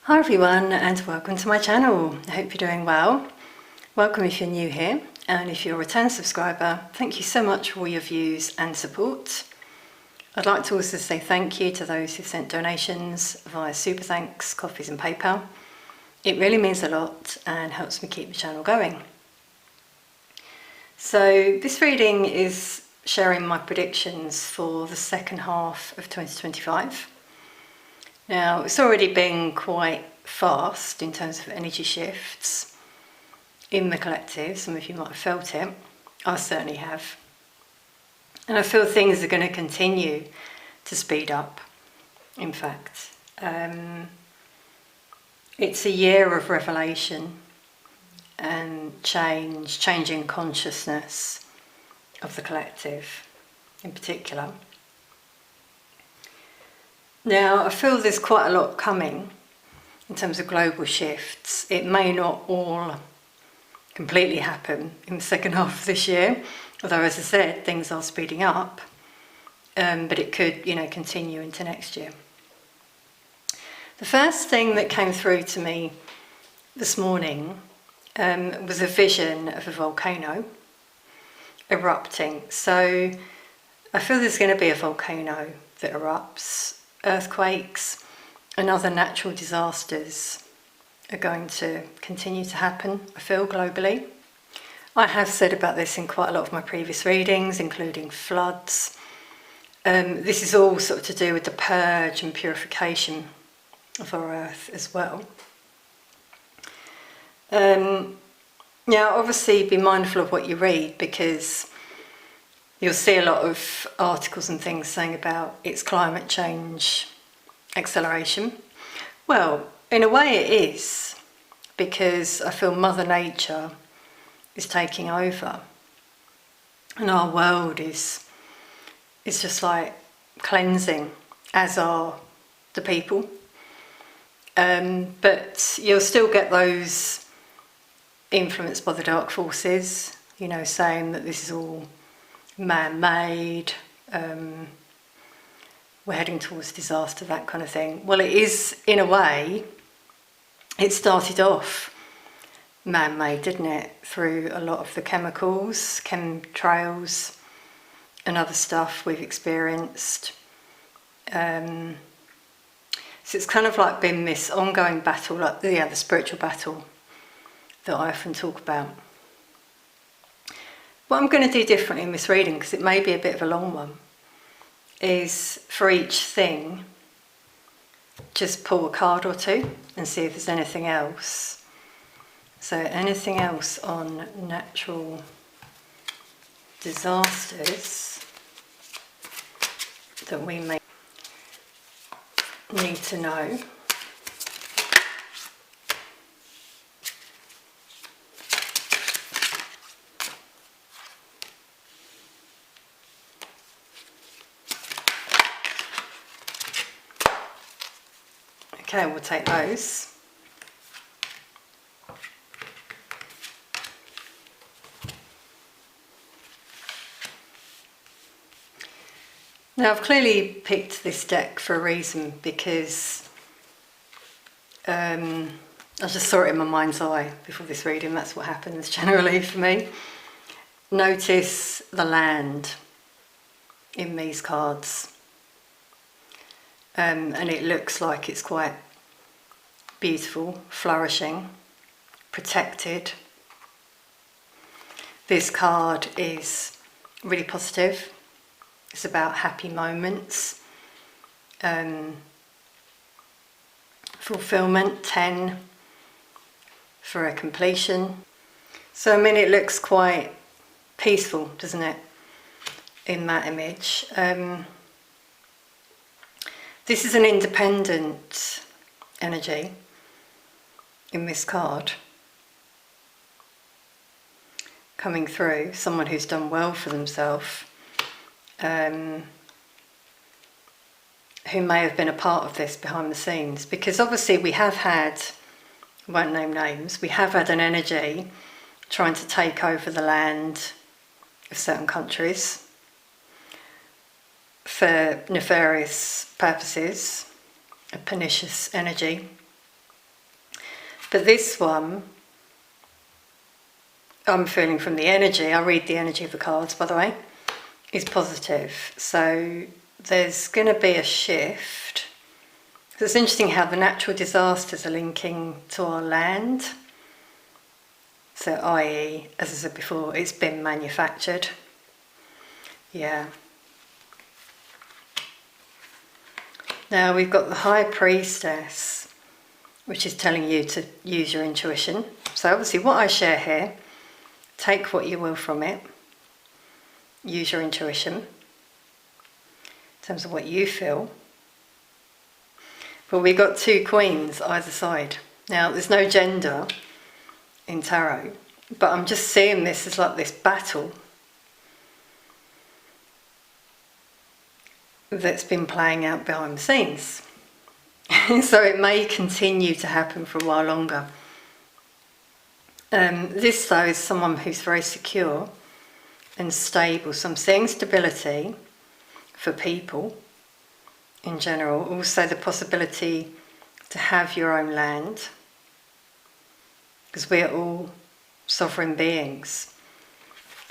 Hi everyone and welcome to my channel. I hope you're doing well. Welcome if you're new here, and if you're a return subscriber, thank you so much for all your views and support. I'd like to also say thank you to those who've sent donations via Super Thanks, Coffees and PayPal. It really means a lot and helps me keep the channel going. So this reading is sharing my predictions for the second half of 2025. Now, it's already been quite fast in terms of energy shifts in the collective. Some of you might have felt it. I certainly have. And I feel things are going to continue to speed up, in fact. It's a year of revelation and changing consciousness of the collective in particular. Now, I feel there's quite a lot coming in terms of global shifts. It may not all completely happen in the second half of this year, although, as I said, things are speeding up, but it could, continue into next year. The first thing that came through to me this morning was a vision of a volcano erupting. So I feel there's going to be a volcano that erupts. Earthquakes and other natural disasters are going to continue to happen, I feel, globally. I have said about this in quite a lot of my previous readings, including floods. This is all sort of to do with the purge and purification of our earth as well. Now, obviously, be mindful of what you read, because you'll see a lot of articles and things saying about it's climate change acceleration. Well, in a way it is, because I feel Mother Nature is taking over and our world is just like cleansing, as are the people. But you'll still get those influenced by the dark forces, saying that this is all man-made, we're heading towards disaster, that kind of thing. Well, it is, in a way, it started off man-made, didn't it? Through a lot of the chemicals, chemtrails and other stuff we've experienced. So it's kind of like been this ongoing battle, like the spiritual battle that I often talk about. What I'm going to do differently in this reading, because it may be a bit of a long one, is for each thing, just pull a card or two and see if there's anything else. So anything else on natural disasters that we may need to know. Okay, we'll take those. Now, I've clearly picked this deck for a reason, because I just saw it in my mind's eye before this reading. That's what happens generally for me. Notice the land in these cards. And it looks like it's quite beautiful, flourishing, protected. This card is really positive. It's about happy moments, fulfillment, 10 for a completion. So, it looks quite peaceful, doesn't it, in that image? This is an independent energy in this card coming through, someone who's done well for themselves, who may have been a part of this behind the scenes, because obviously we have had, I won't name names, we have had an energy trying to take over the land of certain countries for nefarious purposes, a pernicious energy. But this one, I'm feeling from the energy, I read the energy of the cards by the way, is positive. So there's going to be a shift. So it's interesting how the natural disasters are linking to our land. So i.e., as I said before, it's been manufactured. Yeah. Now we've got the High Priestess, which is telling you to use your intuition. So obviously what I share here, take what you will from it. Use your intuition in terms of what you feel. But we've got two queens either side. Now there's no gender in tarot, but I'm just seeing this as like this battle that's been playing out behind the scenes. So it may continue to happen for a while longer. This though is someone who's very secure and stable. So I'm seeing stability for people in general. Also the possibility to have your own land, because we are all sovereign beings.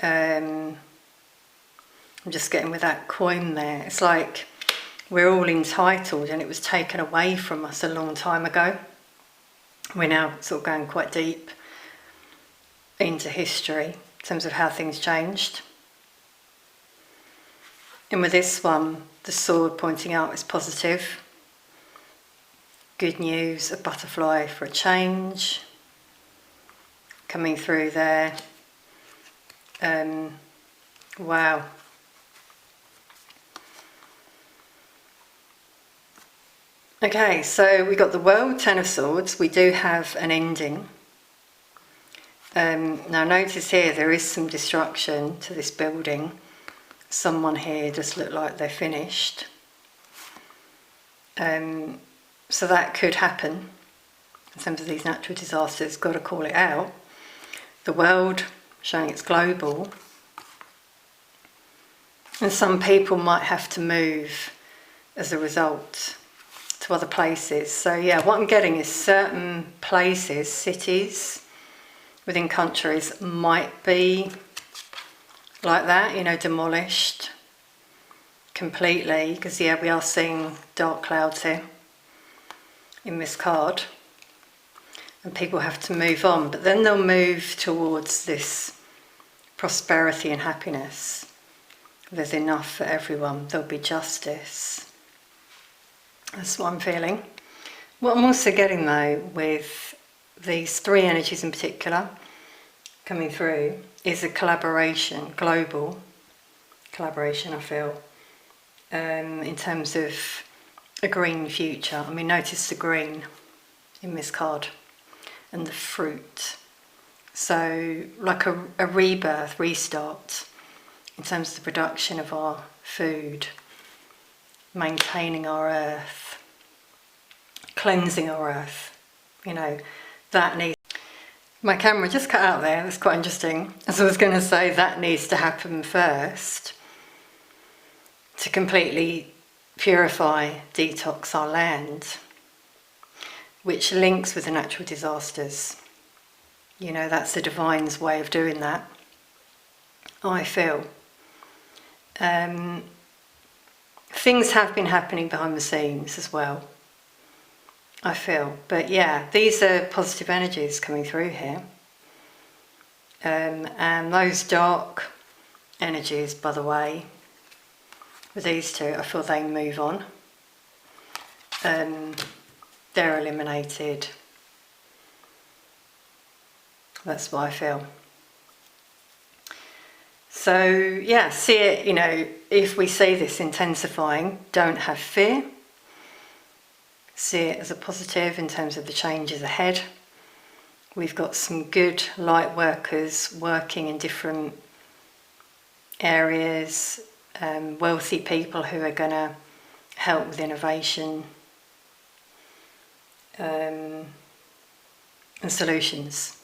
I'm just getting with that coin there. It's like we're all entitled and it was taken away from us a long time ago. We're now sort of going quite deep into history in terms of how things changed. And with this one, the sword pointing out is positive. Good news, a butterfly for a change coming through there. Wow. Okay, so we got the World, Ten of Swords. We do have an ending. Now notice here there is some destruction to this building. Someone here does look like they're finished. So that could happen in terms of these natural disasters. Got to call it out. The world showing it's global. And some people might have to move as a result to other places. So yeah, what I'm getting is certain places, cities within countries might be like that, you know, demolished completely, because yeah, we are seeing dark clouds here in this card, and people have to move on, but then they'll move towards this prosperity and happiness. There's enough for everyone, there'll be justice. That's what I'm feeling. What I'm also getting though with these three energies in particular coming through is a collaboration, global collaboration, I feel, in terms of a green future. I mean, notice the green in this card and the fruit. So like a rebirth, restart in terms of the production of our food, maintaining our earth, cleansing our earth, you know, that needs. My camera just cut out there, that's quite interesting. As I was going to say, that needs to happen first to completely purify, detox our land, which links with the natural disasters. You know, that's the divine's way of doing that, I feel. Things have been happening behind the scenes as well, I feel. But yeah, these are positive energies coming through here. And those dark energies, by the way, with these two, I feel they move on. They're eliminated. That's what I feel. So yeah, see it, you know, if we see this intensifying, don't have fear. See it as a positive in terms of the changes ahead. We've got some good light workers working in different areas, wealthy people who are going to help with innovation and solutions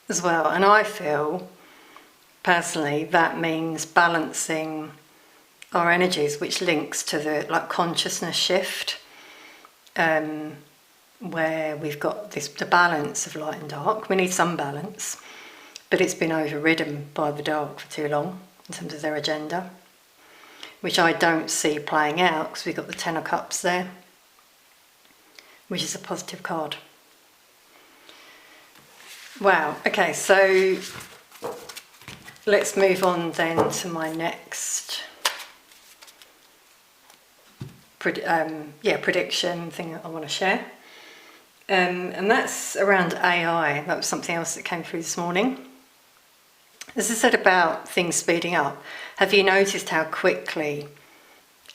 as well. And I feel personally that means balancing our energies, which links to the like consciousness shift, where we've got the balance of light and dark. We need some balance, but it's been overridden by the dark for too long in terms of their agenda, which I don't see playing out because we've got the Ten of Cups there, which is a positive card. Wow, okay, so let's move on then to my next prediction thing that I want to share. And that's around AI. That was something else that came through this morning. As I said about things speeding up, have you noticed how quickly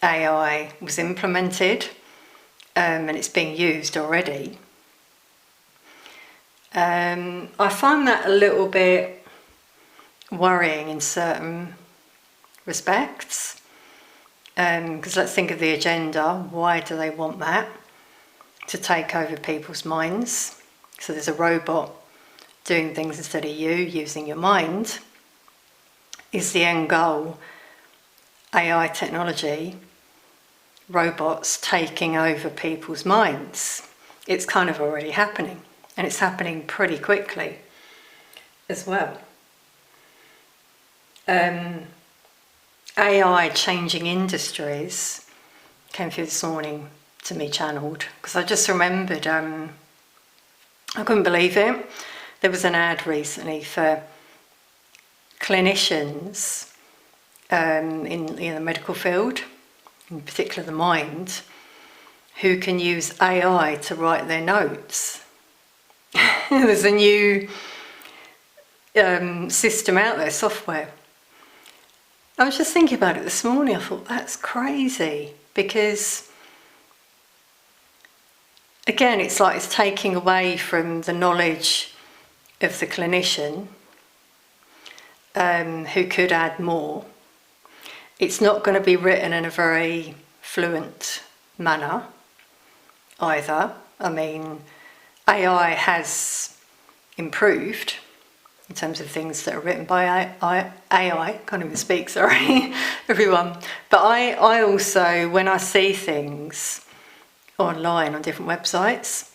AI was implemented and it's being used already? I find that a little bit worrying in certain respects, because let's think of the agenda. Why do they want that? To take over people's minds. So there's a robot doing things instead of you, using your mind. Is the end goal AI technology, robots taking over people's minds? It's kind of already happening, and it's happening pretty quickly as well. AI changing industries came through this morning to me channeled, because I just remembered, I couldn't believe it. There was an ad recently for clinicians in the medical field, in particular the mind, who can use AI to write their notes. There's a new system out there, software. I was just thinking about it this morning. I thought, that's crazy, because again, it's like it's taking away from the knowledge of the clinician, who could add more. It's not going to be written in a very fluent manner either. I mean, AI has improved in terms of things that are written by AI. Can't even speak, sorry, everyone. But I also, when I see things online on different websites,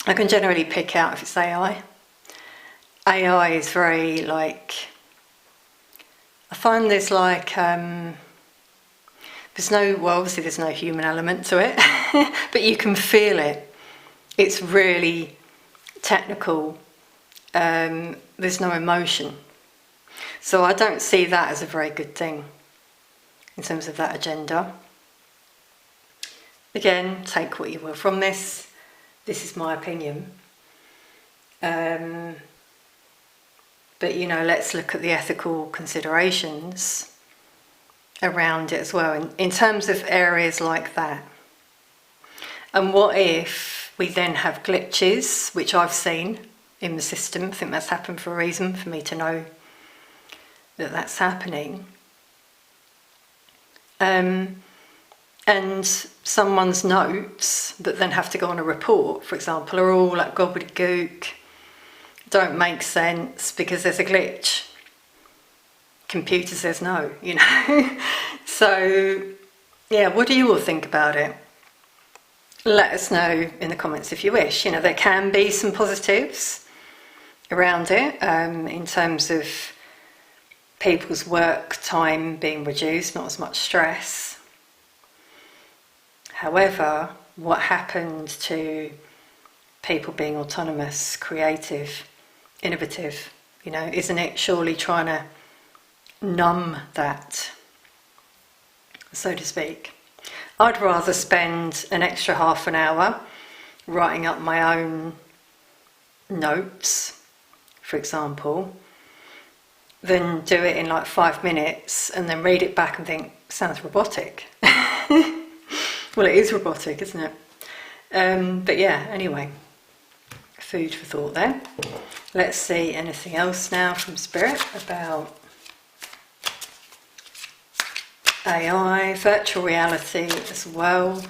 I can generally pick out if it's AI. AI is very like, I find there's like, there's no, well obviously there's no human element to it, but you can feel it. It's really technical. There's no emotion. So I don't see that as a very good thing in terms of that agenda. Again, take what you will from this. This is my opinion. But, you know, let's look at the ethical considerations around it as well, in terms of areas like that. And what if we then have glitches, which I've seen in the system? I think that's happened for a reason, for me to know that that's happening. And someone's notes that then have to go on a report, for example, are all like gobbledygook, don't make sense because there's a glitch. Computer says no, you know. So, yeah, what do you all think about it? Let us know in the comments if you wish. You know, there can be some positives around it, in terms of people's work time being reduced, not as much stress. However, what happened to people being autonomous, creative, innovative? You know, isn't it surely trying to numb that, so to speak? I'd rather spend an extra half an hour writing up my own notes, for example, than do it in like 5 minutes and then read it back and think, sounds robotic. Well, it is robotic, isn't it? But yeah, anyway, food for thought there. Let's see anything else now from Spirit about AI, virtual reality as well.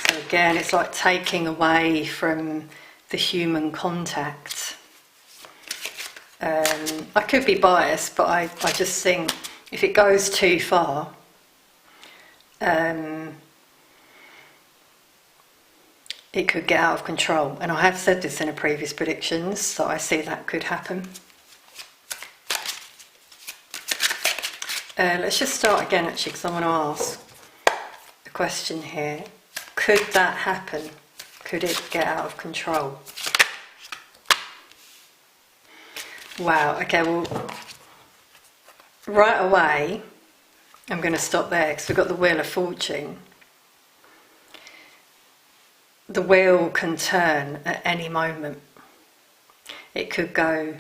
So again, it's like taking away from the human contact. I could be biased, but I just think if it goes too far, it could get out of control. And I have said this in a previous predictions, so I see that could happen. Let's just start again actually, because I want to ask a question here. Could that happen? Could it get out of control? Wow, okay, well, right away, I'm going to stop there because we've got the Wheel of Fortune. The wheel can turn at any moment. It could go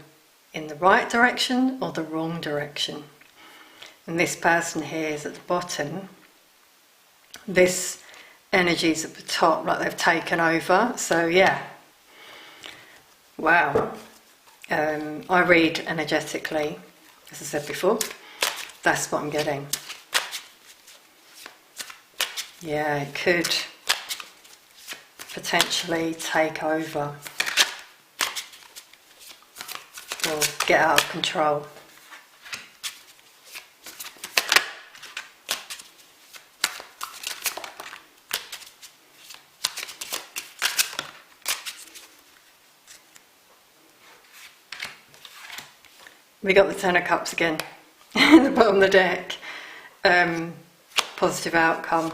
in the right direction or the wrong direction. And this person here is at the bottom. This energy is at the top, like they've taken over. So yeah, wow. I read energetically, as I said before. That's what I'm getting. Yeah, it could potentially take over or get out of control. We got the Ten of Cups again at the bottom of the deck. Positive outcome.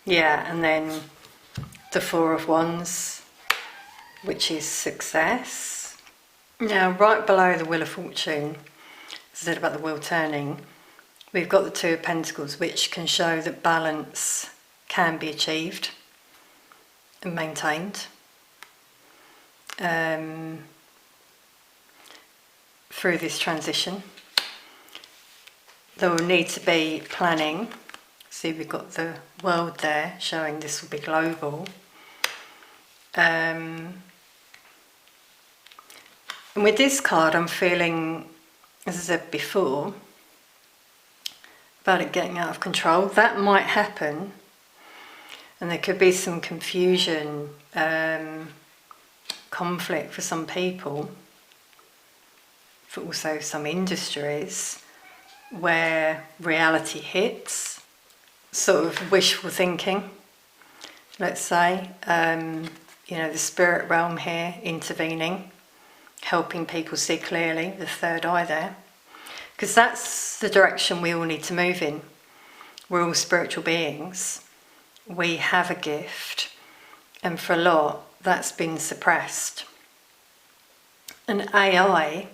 Yeah, and then the Four of Wands, which is success. Now, right below the Wheel of Fortune, as I said about the wheel turning, we've got the Two of Pentacles, which can show that balance can be achieved and maintained. Through this transition. There will need to be planning. See, we've got the world there showing this will be global. And with this card, I'm feeling, as I said before, about it getting out of control. That might happen, and there could be some confusion, conflict for some people, for also some industries, where reality hits, sort of wishful thinking, let's say, you know, the spirit realm here intervening, helping people see clearly, the third eye there, because that's the direction we all need to move in. We're all spiritual beings, we have a gift, and for a lot that's been suppressed. And AI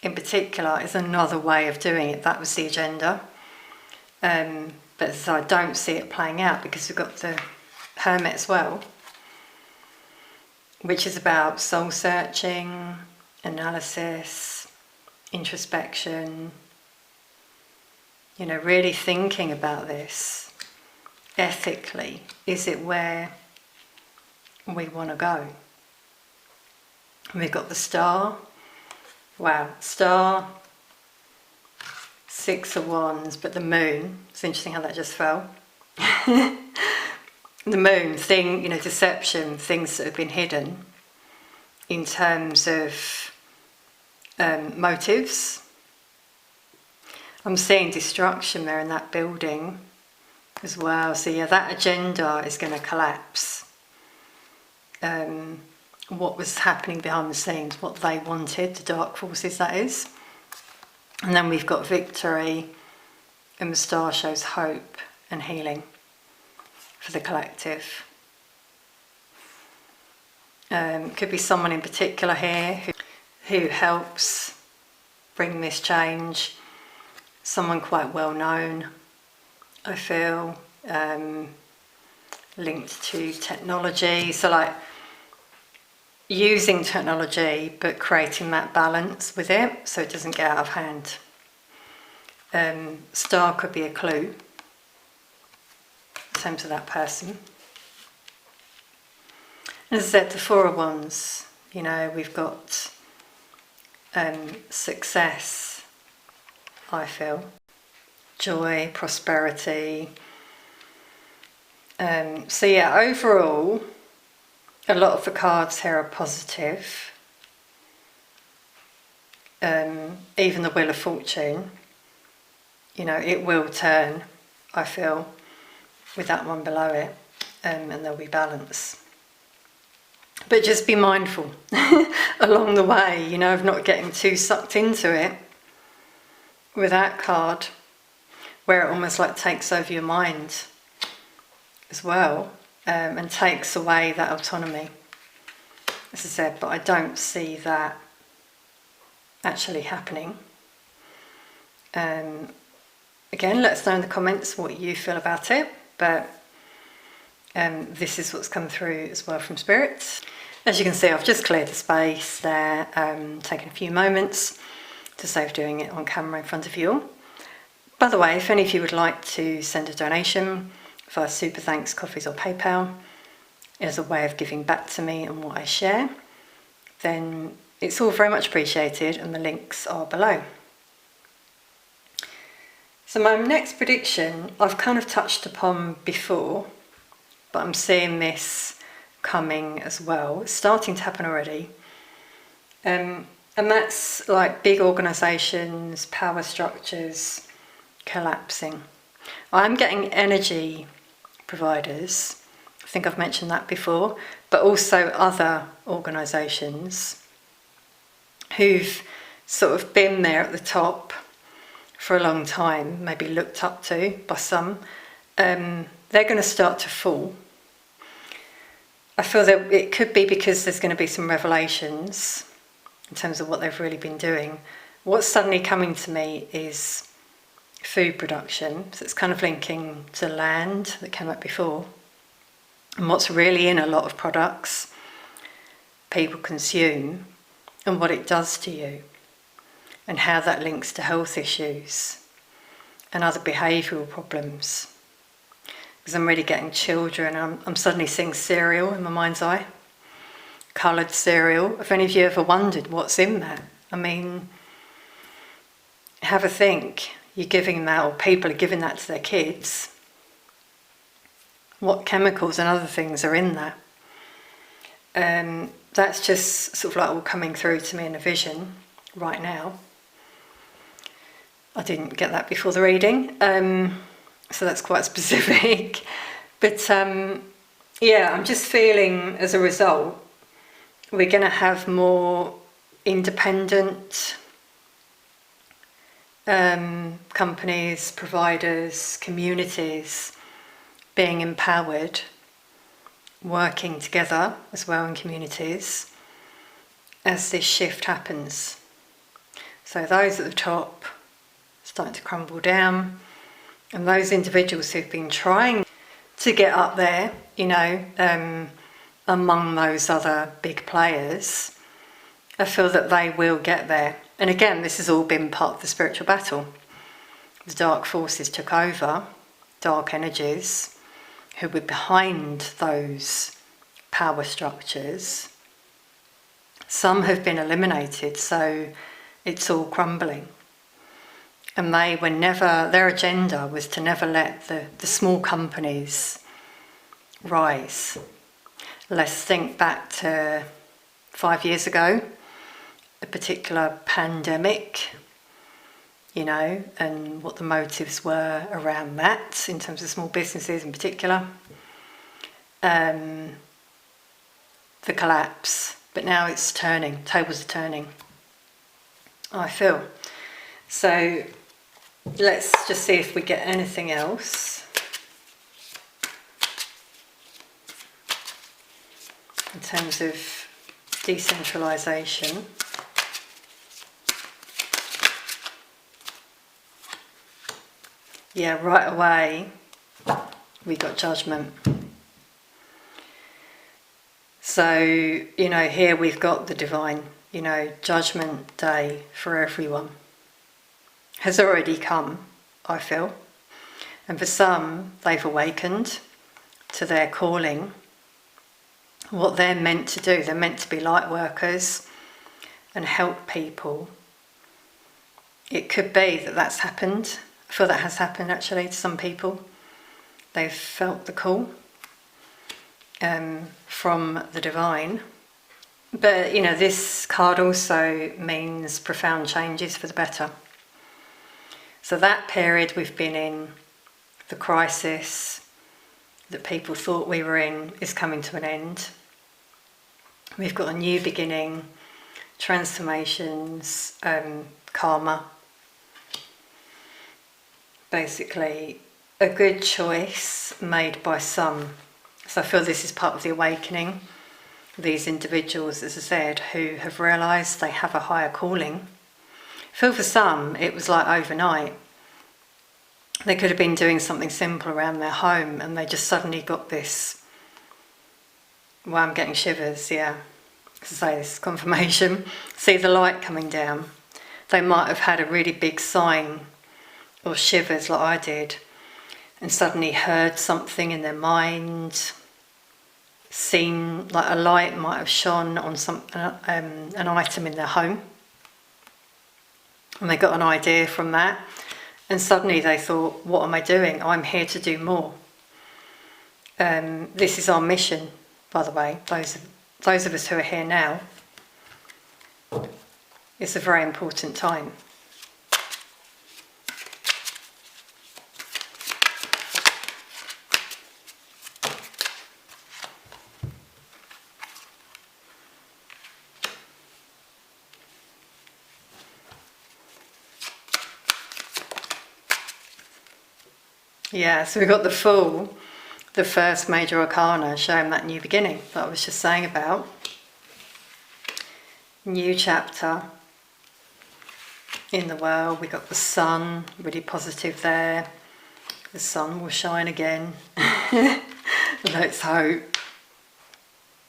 in particular is another way of doing it. That was the agenda, but so I don't see it playing out, because we've got the Hermit as well, which is about soul searching, analysis, introspection, you know, really thinking about this ethically. Is it where we want to go? And we've got the Star. Wow, Star, Six of Wands, but the Moon. It's interesting how that just fell. The Moon, thing, you know, deception, things that have been hidden in terms of motives. I'm seeing destruction there in that building as well. So yeah, that agenda is going to collapse. What was happening behind the scenes, what they wanted, the dark forces that is. And then we've got victory, and the Star shows hope and healing for the collective. Could be someone in particular here who helps bring this change. Someone quite well known, I feel, linked to technology. So like using technology but creating that balance with it so it doesn't get out of hand. Star could be a clue in terms of that person. As I said, the Four of Wands, you know, we've got success, I feel, joy, prosperity. So yeah, overall, a lot of the cards here are positive. Even the Wheel of Fortune, you know, it will turn I feel, with that one below it, and there'll be balance. But just be mindful along the way, you know, of not getting too sucked into it with that card, where it almost like takes over your mind as well, and takes away that autonomy, as I said. But I don't see that actually happening. Again, let us know in the comments what you feel about it, but this is what's come through as well from Spirit. As you can see, I've just cleared the space there, taken a few moments to save doing it on camera in front of you all. By the way, if any of you would like to send a donation via Super Thanks, Coffees or PayPal as a way of giving back to me and what I share, then it's all very much appreciated, and the links are below. So my next prediction I've kind of touched upon before, but I'm seeing this coming as well. It's starting to happen already. And that's like big organisations, power structures collapsing. I'm getting energy providers, I think I've mentioned that before, but also other organisations who've sort of been there at the top for a long time, maybe looked up to by some. They're going to start to fall. I feel that it could be because there's going to be some revelations in terms of what they've really been doing. What's suddenly coming to me is food production, so it's kind of linking to land that came up before, and what's really in a lot of products people consume and what it does to you, and how that links to health issues and other behavioural problems. Because I'm really getting children, I'm suddenly seeing cereal in my mind's eye, coloured cereal. Have any of you ever wondered what's in that? I mean, have a think. You're giving that, or people are giving that to their kids. What chemicals and other things are in that? That's just sort of like all coming through to me in a vision right now. I didn't get that before the reading, so that's quite specific. But yeah, I'm just feeling as a result, we're going to have more independent companies, providers, communities being empowered, working together as well in communities as this shift happens. So those at the top starting to crumble down, and those individuals who've been trying to get up there, you know, among those other big players, I feel that they will get there. And again, this has all been part of the spiritual battle. The dark forces took over, dark energies, who were behind those power structures. Some have been eliminated, so it's all crumbling. And they were never, their agenda was to never let the small companies rise. Let's think back to 5 years ago, a particular pandemic, you know, and what the motives were around that in terms of small businesses in particular. The collapse, but now it's turning, tables are turning, I feel. So let's just see if we get anything else in terms of decentralisation. Yeah, right away we got judgment. So, you know, here we've got the divine, you know, judgment day for everyone has already come, I feel. And for some, they've awakened to their calling, what they're meant to do. They're meant to be light workers and help people. It could be that that's happened. I feel that has happened actually to some people. They've felt the call from the divine. But, you know, this card also means profound changes for the better. So that period we've been in the crisis that people thought we were in is coming to an end. We've got a new beginning, transformations, karma. Basically, a good choice made by some. So I feel this is part of the awakening. These individuals, as I said, who have realised they have a higher calling. I feel for some it was like overnight. They could have been doing something simple around their home and they just suddenly got this, well, I'm getting shivers, yeah. As I say, this is confirmation. See the light coming down. They might have had a really big sign or shivers like I did, and suddenly heard something in their mind, seen like a light might have shone on an item in their home, and they got an idea from that, and suddenly they thought, what am I doing? I'm here to do more. This is our mission, by the way, those of us who are here now. It's a very important time. Yeah, so we got the Fool, the first major arcana, showing that new beginning that I was just saying about. New chapter in the world. We got the Sun, really positive there. The sun will shine again. Let's hope.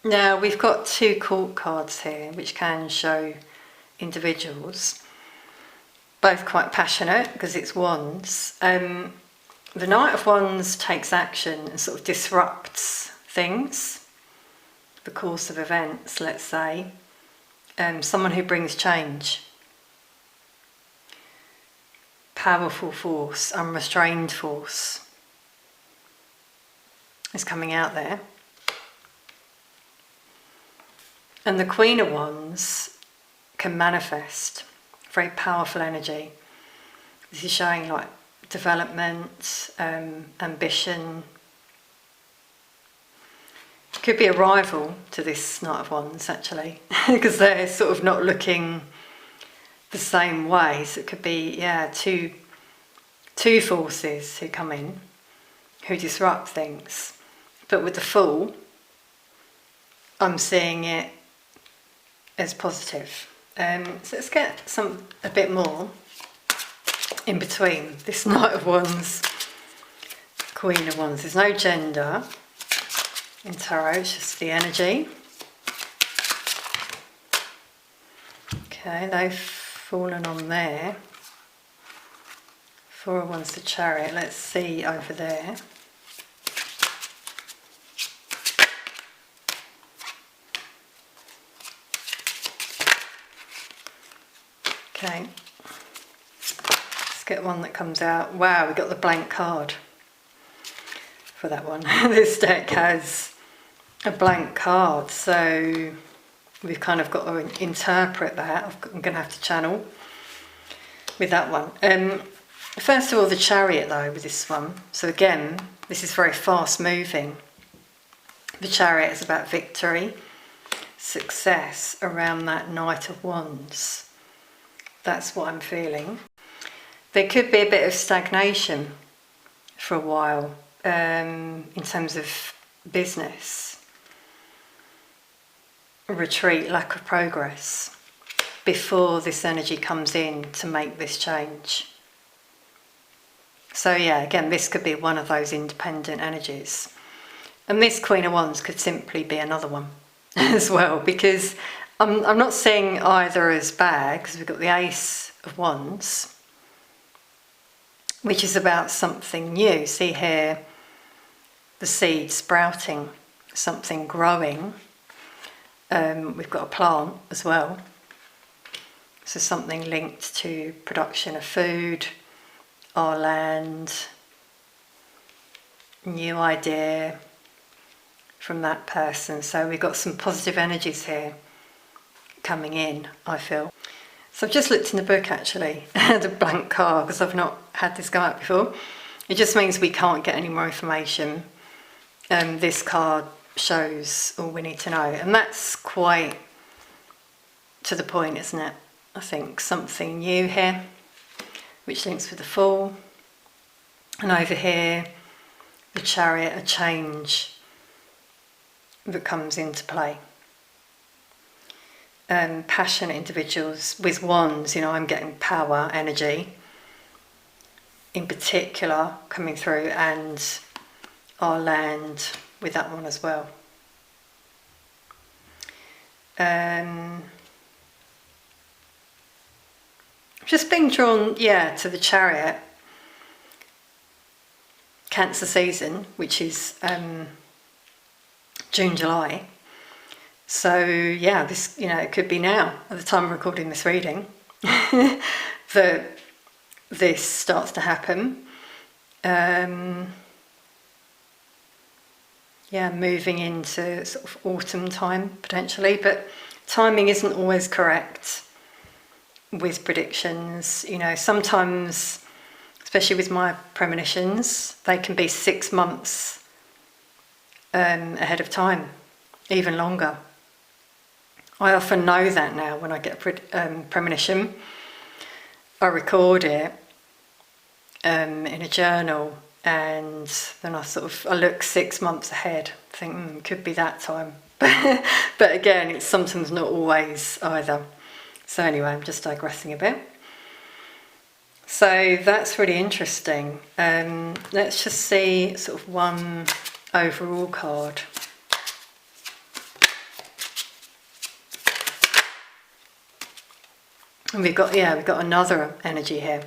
Now we've got 2 court cards here which can show individuals, both quite passionate because it's Wands. The Knight of Wands takes action and sort of disrupts things, the course of events, let's say. Someone who brings change. Powerful force, unrestrained force is coming out there. And the Queen of Wands can manifest very powerful energy. This is showing like development, ambition. Could be a rival to this Knight of Wands actually, because they're sort of not looking the same way. So it could be, yeah, two forces who come in, who disrupt things. But with the Fool, I'm seeing it as positive. So let's get a bit more in between this Knight of Wands, Queen of Wands. There's no gender in tarot, it's just the energy. Okay, they've fallen on there. 4 of Wands, the Chariot. Let's see over there. Okay, let's get one that comes out. Wow, we got the blank card for that one. This deck has a blank card, so we've kind of got to interpret that. I'm going to have to channel with that one. First of all, the Chariot though, with this one. So again, this is very fast moving. The Chariot is about victory, success around that Knight of Wands. That's what I'm feeling. There could be a bit of stagnation for a while in terms of business. Retreat, lack of progress before this energy comes in to make this change. So yeah, again, this could be one of those independent energies. And this Queen of Wands could simply be another one as well, because I'm not seeing either as bad, because we've got the Ace of Wands, which is about something new. See here, the seed sprouting, something growing. We've got a plant as well. So something linked to production of food, our land, new idea from that person. So we've got some positive energies here coming in, I feel. So I've just looked in the book actually, the blank card, because I've not had this go out before. It just means we can't get any more information. This card shows all we need to know, and that's quite to the point, isn't it? I think something new here, which links with the Fool, and over here the Chariot, a change that comes into play. Passionate individuals with wands, I'm getting power, energy in particular coming through, and our land with that one as well. Just being drawn, to the Chariot, Cancer season, which is June, July. So this, it could be now, at the time of recording this reading, that this starts to happen. Moving into sort of autumn time potentially, but timing isn't always correct with predictions. Sometimes, especially with my premonitions, they can be 6 months ahead of time, even longer. I often know that now when I get a premonition. I record it in a journal, and then I look 6 months ahead, think could be that time. But again, it's sometimes not always either. So anyway, I'm just digressing a bit. So that's really interesting. Let's just see sort of one overall card. And we've got another energy here.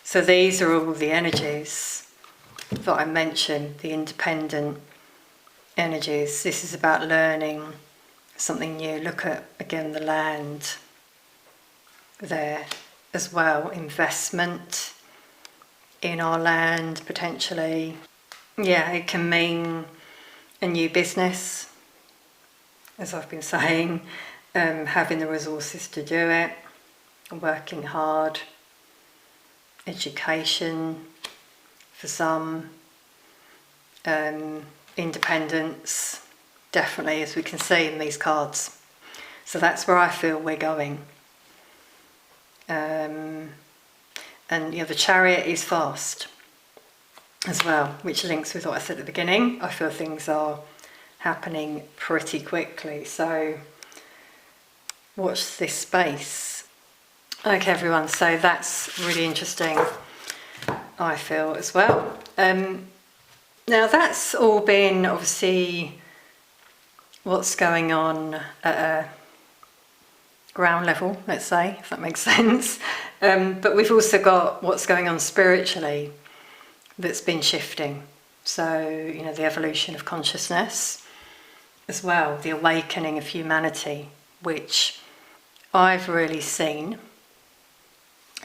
So these are all the energies that I mentioned, the independent energies. This is about learning something new. Look at, again, the land there as well. Investment in our land, potentially. It can mean a new business, as I've been saying, having the resources to do it, working hard, education for some, independence, definitely, as we can see in these cards. So that's where I feel we're going. And the Chariot is fast as well, which links with what I said at the beginning. I feel things are happening pretty quickly, so watch this space. Okay everyone, so that's really interesting, I feel, as well. Now that's all been obviously what's going on at a ground level, let's say, if that makes sense. But we've also got what's going on spiritually that's been shifting. So, the evolution of consciousness as well, the awakening of humanity, which I've really seen.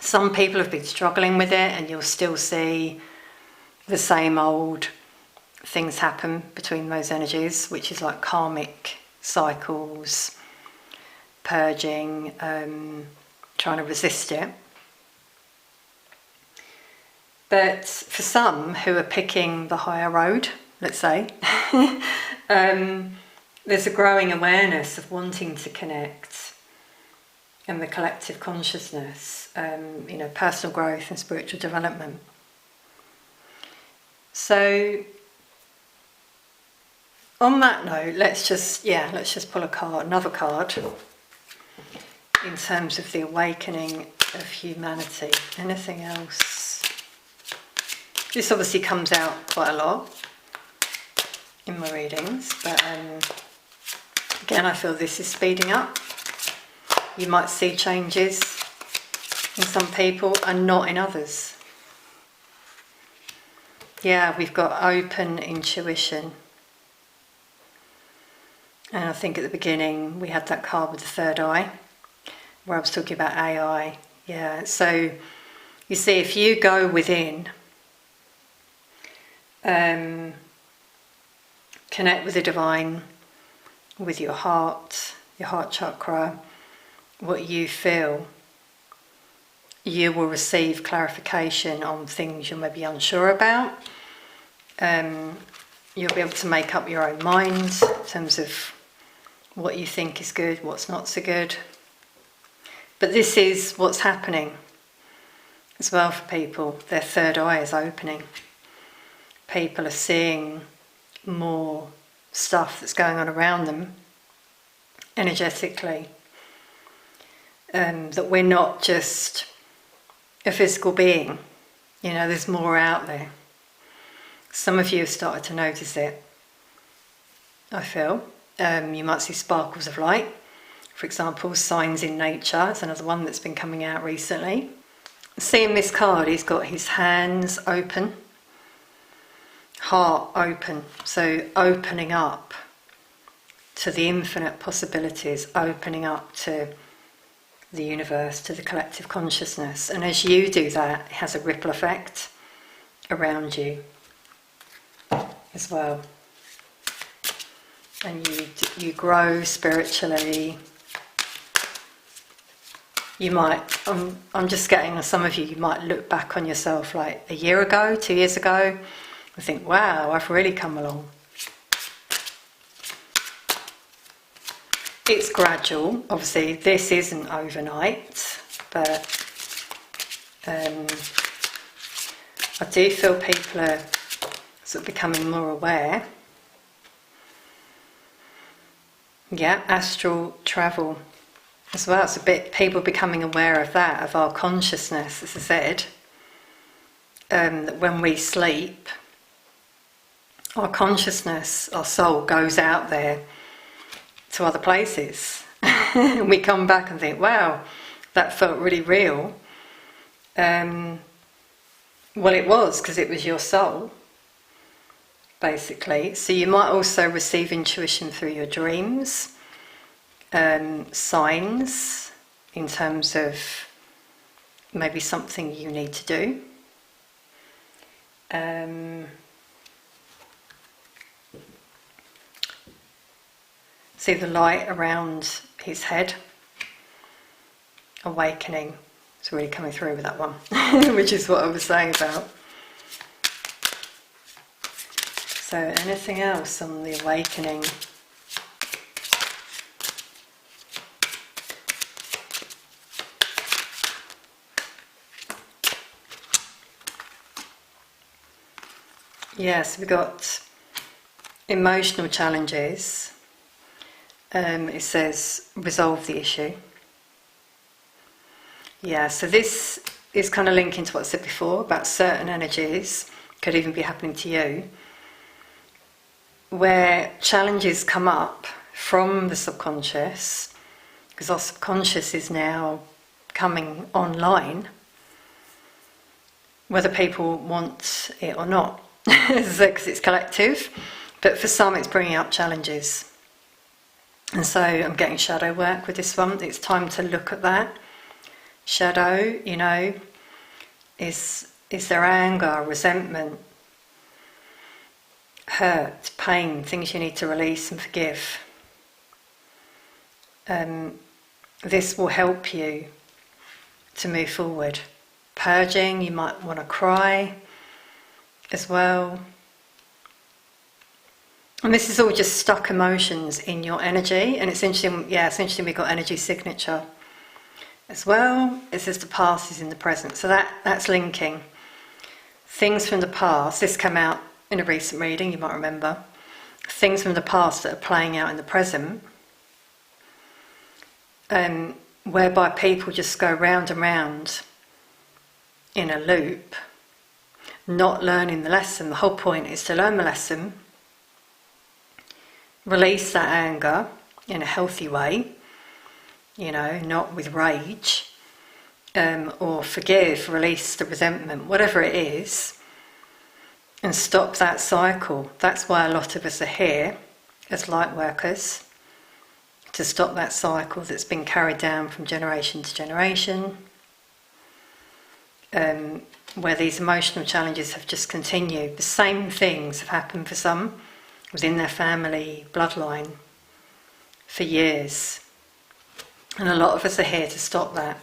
Some people have been struggling with it, and you'll still see the same old things happen between those energies, which is like karmic cycles, purging, trying to resist it. But for some who are picking the higher road, let's say, there's a growing awareness of wanting to connect, and the collective consciousness, personal growth and spiritual development. So on that note, let's just pull another card in terms of the awakening of humanity. Anything else? This obviously comes out quite a lot in my readings, but again, I feel this is speeding up. You might see changes in some people and not in others. We've got open intuition. And I think at the beginning we had that card with the third eye, where I was talking about AI. So you see, if you go within, connect with the divine, with your heart chakra, what you feel, you will receive clarification on things you're maybe unsure about. You'll be able to make up your own mind in terms of what you think is good, what's not so good. But this is what's happening as well for people. Their third eye is opening. People are seeing more stuff that's going on around them energetically. That we're not just a physical being. You know, there's more out there. Some of you have started to notice it, I feel. You might see sparkles of light. For example, signs in nature. It's another one that's been coming out recently. Seeing this card, he's got his hands open, heart open. So opening up to the infinite possibilities, opening up to the universe, to the collective consciousness. And as you do that, it has a ripple effect around you as well. And you grow spiritually. You might, I'm just getting, some of you might look back on yourself like a year ago, 2 years ago, and think, wow, I've really come along. It's gradual. Obviously, this isn't overnight, but I do feel people are sort of becoming more aware. Yeah, astral travel as well. It's a bit people becoming aware of that, of our consciousness, as I said. That when we sleep, our consciousness, our soul goes out there to other places. And we come back and think, wow, that felt really real. Well, it was, because it was your soul, basically. So you might also receive intuition through your dreams, signs in terms of maybe something you need to do. See the light around his head, awakening. It's really coming through with that one, which is what I was saying about. So anything else on the awakening? Yes, we've got emotional challenges. It says resolve the issue. Yeah, so this is kind of linking to what I said before about certain energies, could even be happening to you, where challenges come up from the subconscious, because our subconscious is now coming online, whether people want it or not, because it's collective, but for some it's bringing up challenges. And so I'm getting shadow work with this one. It's time to look at that. Shadow, you know, is there anger, resentment, hurt, pain, things you need to release and forgive. This will help you to move forward. Purging, you might want to cry as well. And this is all just stuck emotions in your energy. And it's interesting, essentially we've got energy signature as well. It says the past is in the present. So that's linking. Things from the past, this came out in a recent reading, you might remember. Things from the past that are playing out in the present. Whereby people just go round and round in a loop, not learning the lesson. The whole point is to learn the lesson, release that anger in a healthy way, you know, not with rage, or forgive, release the resentment, whatever it is, and stop that cycle. That's why a lot of us are here as light workers, to stop that cycle that's been carried down from generation to generation, where these emotional challenges have just continued. The same things have happened for some within their family bloodline for years. And a lot of us are here to stop that.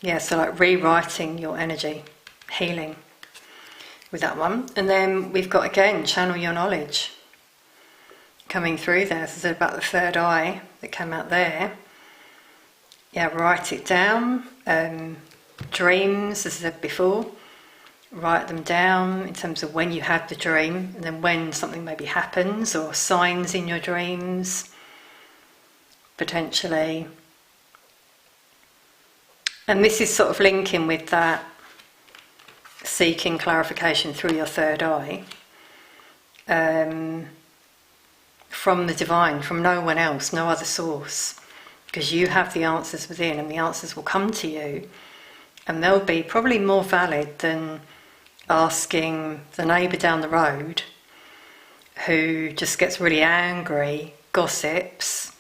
Yeah, so like rewriting your energy, healing with that one. And then we've got, again, channel your knowledge coming through there. So it's about the third eye that came out there. Yeah, write it down. Dreams, as I said before, write them down in terms of when you had the dream, and then when something maybe happens, or signs in your dreams, potentially. And this is sort of linking with that seeking clarification through your third eye, from the divine, from no one else, no other source, because you have the answers within, and the answers will come to you, and they'll be probably more valid than asking the neighbour down the road who just gets really angry, gossips,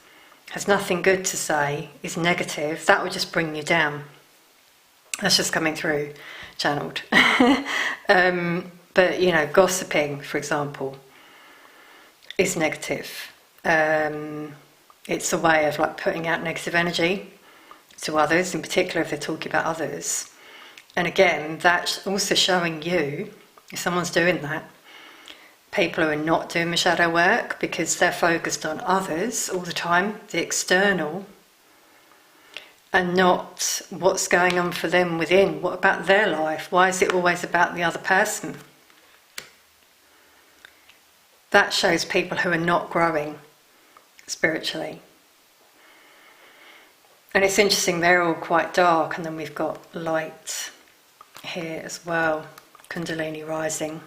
has nothing good to say, is negative. That will just bring you down. That's just coming through, channeled. But, you know, gossiping, for example, is negative. It's a way of like putting out negative energy to others, in particular if they're talking about others. And again, that's also showing you, if someone's doing that, people who are not doing the shadow work because they're focused on others all the time, the external, and not what's going on for them within. What about their life? Why is it always about the other person? That shows people who are not growing spiritually. And it's interesting, they're all quite dark, and then we've got light here as well, Kundalini rising.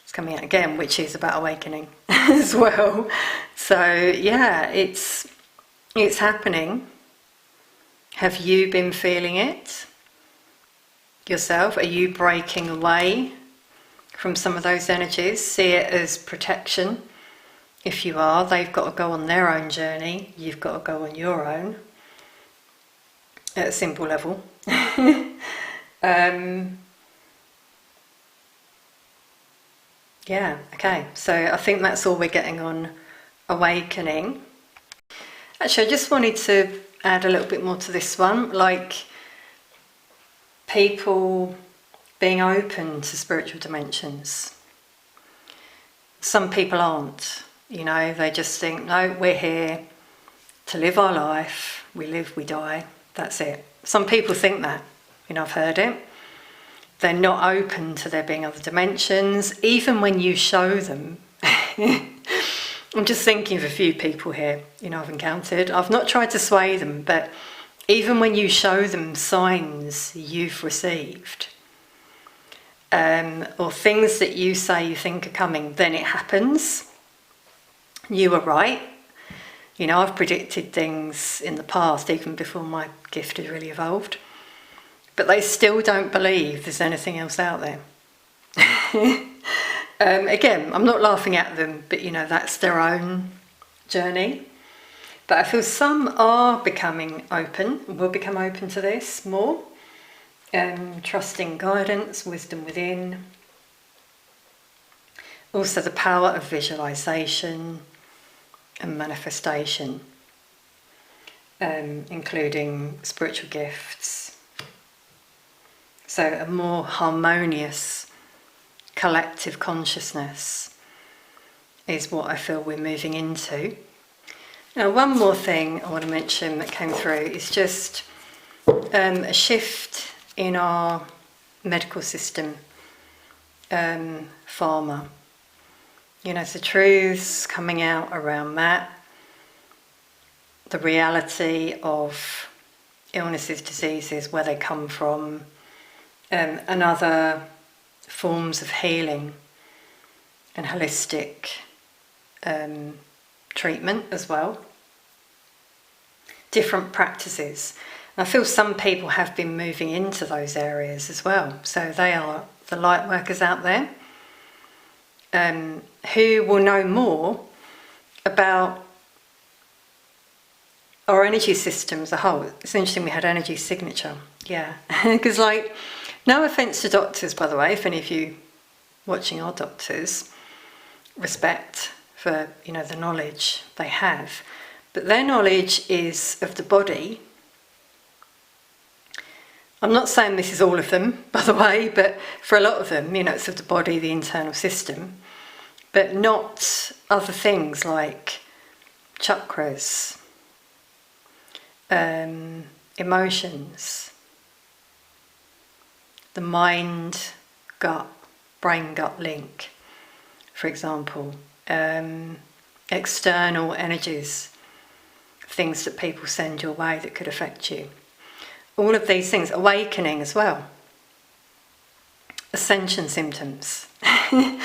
It's coming out again, which is about awakening as well. So yeah, it's happening. Have you been feeling it yourself? Are you breaking away from some of those energies? See it as protection. If you are, they've got to go on their own journey. You've got to go on your own at a simple level. Yeah, okay. So I think that's all we're getting on awakening. Actually, I just wanted to add a little bit more to this one, like people being open to spiritual dimensions. Some people aren't, you know, they just think, no, we're here to live our life, we live, we die, that's it. Some people think that, you know, I've heard it. They're not open to there being other dimensions, even when you show them. I'm just thinking of a few people here, you know, I've encountered. I've not tried to sway them, but even when you show them signs you've received, or things that you say you think are coming, then it happens. You were right. You know, I've predicted things in the past, even before my gift had really evolved. But they still don't believe there's anything else out there. Again, I'm not laughing at them, but you know, that's their own journey. But I feel some are becoming open, will become open to this more. Trusting guidance, wisdom within. Also the power of visualization and manifestation, including spiritual gifts. So a more harmonious collective consciousness is what I feel we're moving into. Now, one more thing I want to mention that came through is just a shift in our medical system, pharma. You know, the truths coming out around that, the reality of illnesses, diseases, where they come from, and other forms of healing and holistic treatment as well. Different practices. And I feel some people have been moving into those areas as well. So they are the light workers out there who will know more about our energy system as a whole. It's interesting we had energy signature. Yeah. Because like, no offence to doctors, by the way, if any of you watching are doctors, respect for, you know, the knowledge they have. But their knowledge is of the body. I'm not saying this is all of them, by the way, but for a lot of them, it's of the body, the internal system, but not other things like chakras, emotions, the mind, gut, brain-gut link, for example, external energies, things that people send your way that could affect you. All of these things, awakening as well, ascension symptoms. I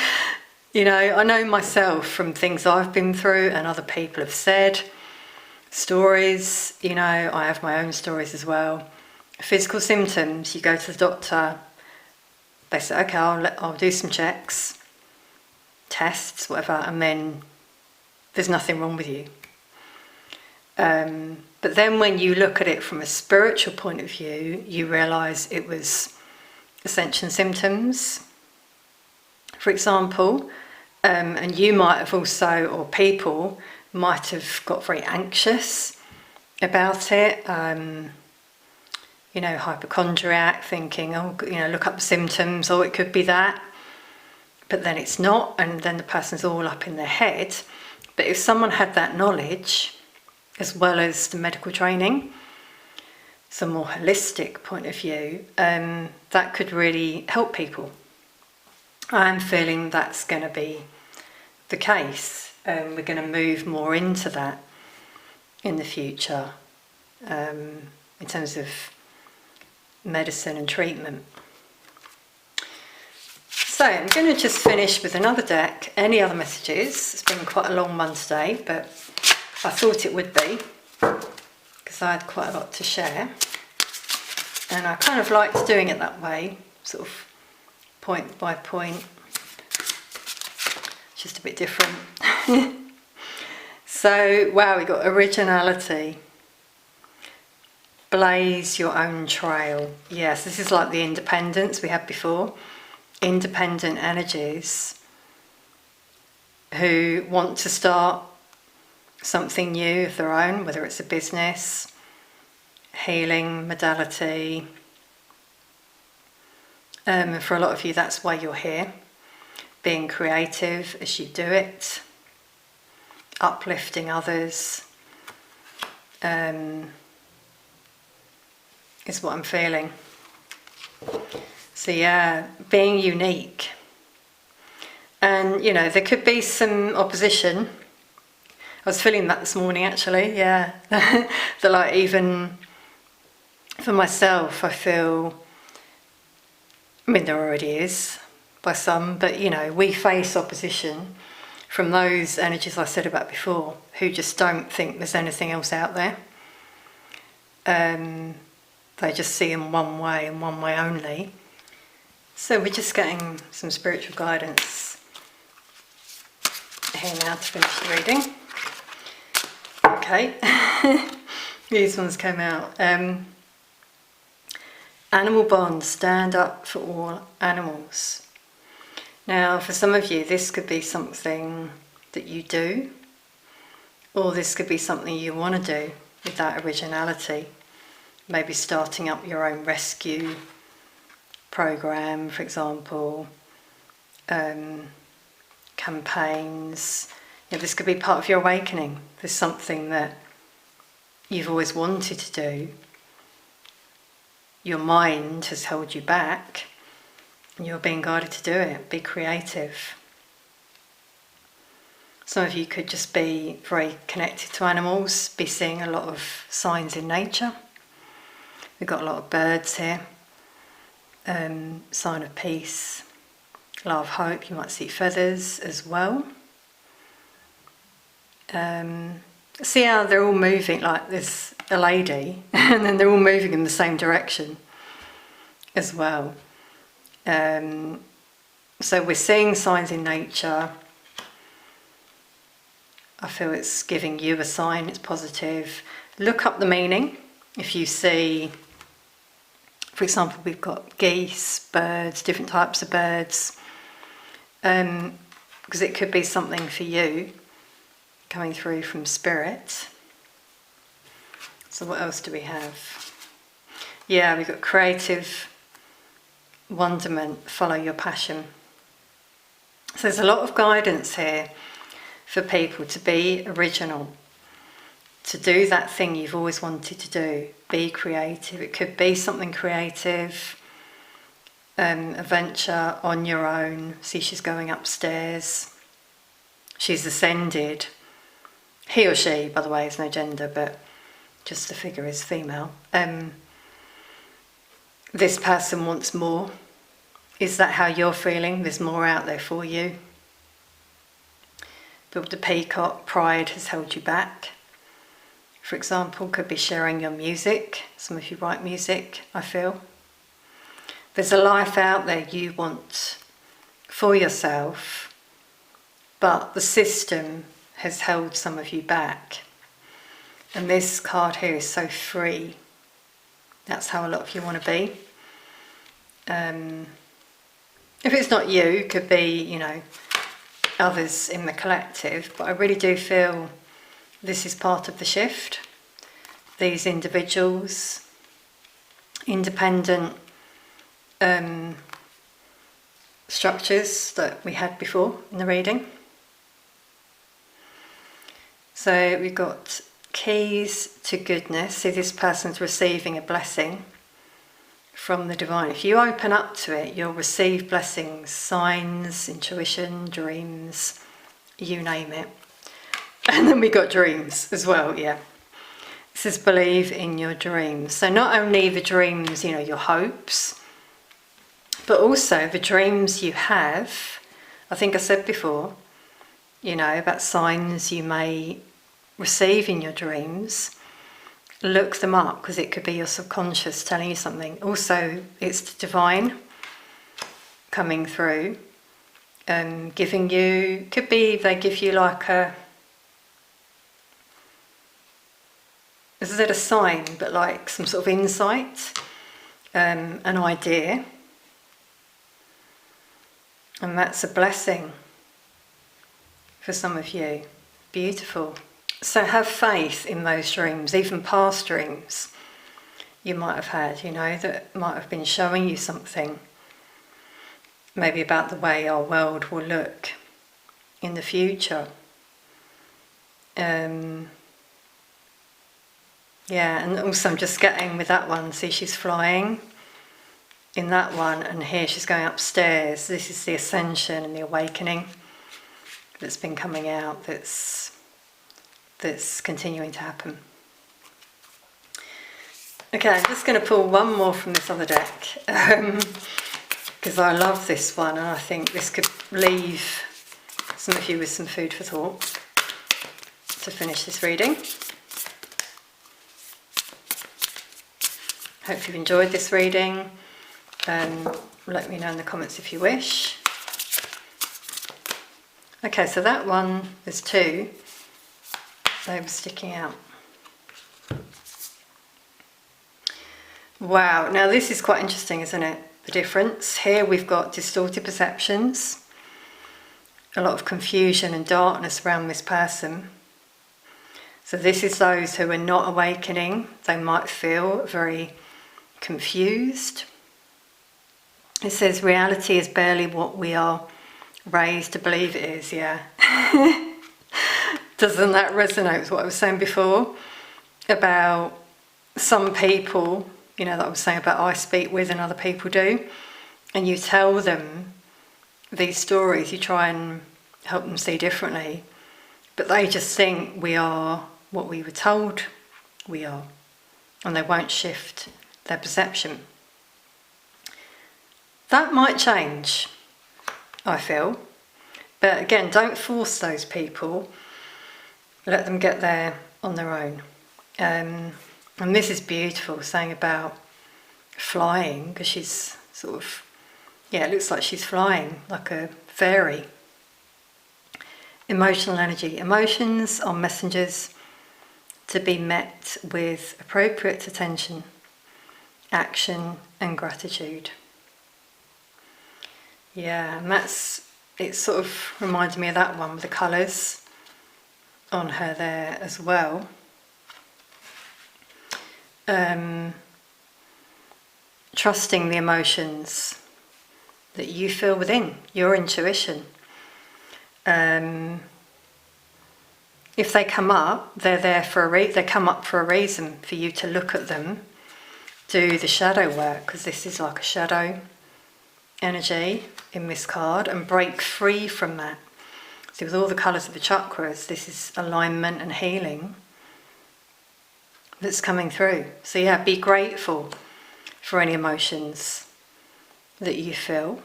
know myself from things I've been through and other people have said, stories, I have my own stories as well. Physical symptoms, you go to the doctor, they say, okay, I'll do some checks, tests, whatever, and then there's nothing wrong with you. But then when you look at it from a spiritual point of view, you realise it was ascension symptoms, for example, and you might have also, or people might have got very anxious about it, hypochondriac, thinking, look up the symptoms, or it could be that, but then it's not, and then the person's all up in their head. But if someone had that knowledge, as well as the medical training, some more holistic point of view, that could really help people. I'm feeling that's going to be the case. We're going to move more into that in the future, in terms of medicine and treatment. So I'm going to just finish with another deck. Any other messages? It's been quite a long one today, but I thought it would be, because I had quite a lot to share, and I kind of liked doing it that way, sort of point by point, just a bit different. So, wow, we got originality, blaze your own trail. Yes, this is like the independence we had before, independent energies who want to start something new of their own, whether it's a business, healing modality. For a lot of you, that's why you're here, being creative as you do it, uplifting others, is what I'm feeling. So yeah, being unique. And there could be some opposition. I was feeling that this morning, actually, yeah. That even for myself, I feel, there already is by some, but we face opposition from those energies I said about before, who just don't think there's anything else out there. They just see in one way and one way only. So we're just getting some spiritual guidance here now to finish the reading. Okay, these ones came out. Animal bonds, stand up for all animals. Now, for some of you, this could be something that you do, or this could be something you want to do with that originality. Maybe starting up your own rescue program, for example, campaigns. This could be part of your awakening. There's something that you've always wanted to do. Your mind has held you back, and you're being guided to do it. Be creative. Some of you could just be very connected to animals, be seeing a lot of signs in nature. We've got a lot of birds here. Sign of peace, love, hope. You might see feathers as well. See how they're all moving, like there's a lady, and then they're all moving in the same direction as well. So we're seeing signs in nature. I feel it's giving you a sign, it's positive. Look up the meaning. If you see, for example, we've got geese, birds, different types of birds, because it could be something for you coming through from spirit. So what else do we have? Yeah, we've got creative wonderment, follow your passion. So there's a lot of guidance here for people to be original, to do that thing you've always wanted to do, be creative. It could be something creative, a venture on your own. See, she's going upstairs. She's ascended. He or she, by the way, is no gender, but just the figure is female. This person wants more. Is that how you're feeling? There's more out there for you. Build the peacock, pride has held you back. For example, could be sharing your music. Some of you write music, I feel. There's a life out there you want for yourself, but the system has held some of you back. And this card here is so free. That's how a lot of you want to be. If it's not you, it could be, others in the collective, but I really do feel this is part of the shift. These individuals, independent structures that we had before in the reading. So we've got keys to goodness. See, this person's receiving a blessing from the divine. If you open up to it, you'll receive blessings, signs, intuition, dreams, you name it. And then we got dreams as well, yeah. It says believe in your dreams. So not only the dreams, your hopes, but also the dreams you have. I think I said before, about signs you may receive in your dreams. Look them up, because it could be your subconscious telling you something. Also, it's the divine coming through, giving you, could be they give you like is it a sign, but like some sort of insight, an idea. And that's a blessing for some of you. Beautiful. So have faith in those dreams, even past dreams you might have had, that might have been showing you something, maybe about the way our world will look in the future. And also I'm just getting with that one, see, she's flying in that one, and here she's going upstairs. This is the ascension and the awakening that's been coming out, that's continuing to happen. Okay, I'm just going to pull one more from this other deck, because I love this one, and I think this could leave some of you with some food for thought to finish this reading. Hope you've enjoyed this reading. Let me know in the comments if you wish. Okay, so that one, there's two. They were sticking out. Wow, now this is quite interesting, isn't it? The difference. Here we've got distorted perceptions, a lot of confusion and darkness around this person. So this is those who are not awakening. They might feel very confused. It says reality is barely what we are raised to believe it is, yeah. Doesn't that resonate with what I was saying before about some people, that I was saying about I speak with and other people do, and you tell them these stories, you try and help them see differently, but they just think we are what we were told we are, and they won't shift their perception. That might change, I feel, but again, don't force those people. Let them get there on their own. And this is beautiful, saying about flying, because she's sort of, it looks like she's flying like a fairy. Emotional energy. Emotions are messengers to be met with appropriate attention, action and gratitude. Yeah, and it sort of reminds me of that one with the colours on her there as well. trusting the emotions that you feel within, your intuition. If they come up, they're there they come up for a reason, for you to look at them, do the shadow work, because this is like a shadow energy in this card, and break free from that. See, with all the colours of the chakras, this is alignment and healing that's coming through. So yeah, be grateful for any emotions that you feel.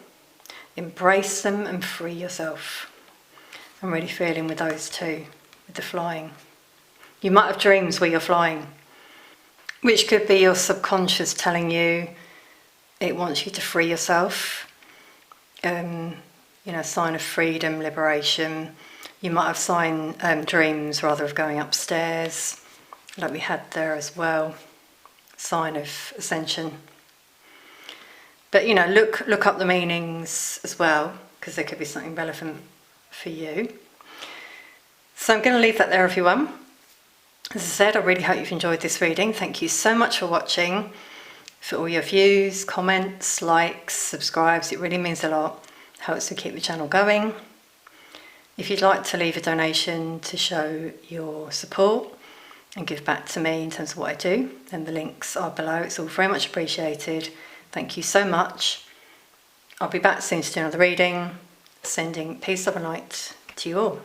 Embrace them and free yourself. I'm really feeling with those two, with the flying. You might have dreams where you're flying, which could be your subconscious telling you it wants you to free yourself. Sign of freedom, liberation. You might have dreams rather of going upstairs, like we had there as well. Sign of ascension. But look up the meanings as well, because there could be something relevant for you. So I'm going to leave that there, everyone. As I said, I really hope you've enjoyed this reading. Thank you so much for watching, for all your views, comments, likes, subscribes. It really means a lot. Helps to keep the channel going. If you'd like to leave a donation to show your support and give back to me in terms of what I do, then the links are below. It's all very much appreciated. Thank you so much. I'll be back soon to do another reading. Sending peace, love and light to you all.